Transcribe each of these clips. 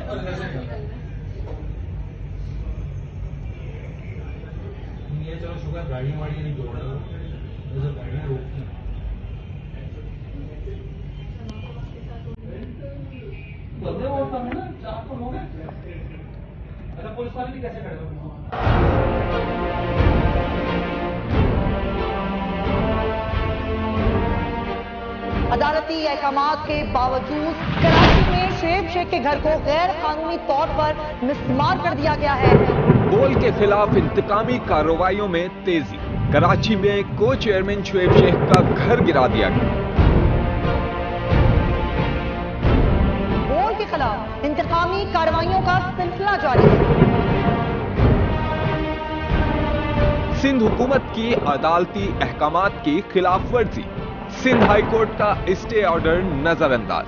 ये चलो शुक्र गाड़ी वाड़ी नहीं जोड़ रहा, जैसे गाड़ियाँ रोकती हैं। बंदे बहुत कम है ना, 4 तो लोग हैं। अच्छा पुलिस वाले भी कैसे खड़े हो? अदालती अहकामात के बावजूद कराची में शोएब शेख के घर को गैर कानूनी तौर पर मिस्मार कर दिया गया है। बोल के खिलाफ इंतकामी कार्रवाइयों में तेजी। कराची में को चेयरमैन शोएब शेख का घर गिरा दिया गया। बोल के खिलाफ इंतकामी कार्रवाइयों का सिलसिला जारी है। सिंध हुकूमत की अदालती अहकामात की खिलाफ वर्जी। सिंध हाई कोर्ट का स्टे ऑर्डर नजरअंदाज।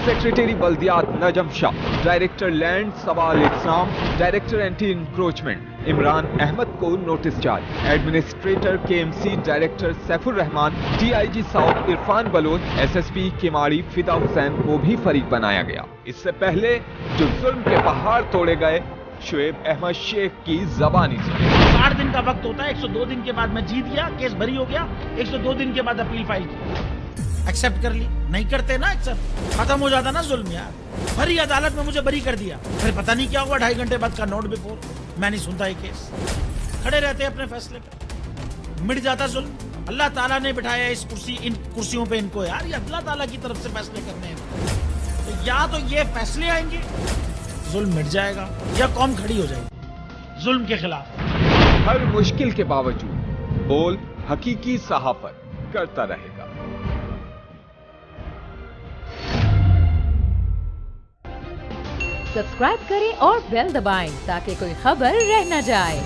सेक्रेटरी बल्दियात नजम शाह, डायरेक्टर लैंड सवाल इस्लाम, director anti encroachment Imran Ahmed को नोटिस जारी। Administrator KMC director Saifur Rahman, DIG south Irfan Baloch, SSP Keamari Fida Hussain को भी फरीक बनाया गया। इससे पहले जो जुल्म के पहाड़ तोड़े गए, शोएब अहमद शेख की जबानी सुनी। 60 दिन का वक्त होता है, 102 दिन के बाद मैं जीत गया, केस भरी हो गया, 102 दिन के बाद अपील फाइल की, एक्सेप्ट कर ली। नहीं करते ना एक्सेप्ट, खत्म हो जाता ना जुल्म यार। भरी अदालत में मुझे बरी कर दिया, फिर पता नहीं क्या हुआ, 2.5 घंटे बाद का नोट बिफोर, मैं नहीं सुनता ये केस। खड़े रहते अपने फैसले पे, मिट जाता जुल्म। अल्लाह ताला ने बिठाया इस कुर्सी, इन कुर्सियों पे इनको यार, ये अल्लाह ताला की तरफ से फैसले करने हैं। तो या तो ये फैसले आएंगे, जुल्म मिट जाएगा, या कौम खड़ी हो जाएगी जुल्म के खिलाफ। हर मुश्किल के बावजूद बोल हकीकी सहाफत करता रहेगा। सब्सक्राइब करें और बेल दबाएं ताकि कोई खबर रह न जाए।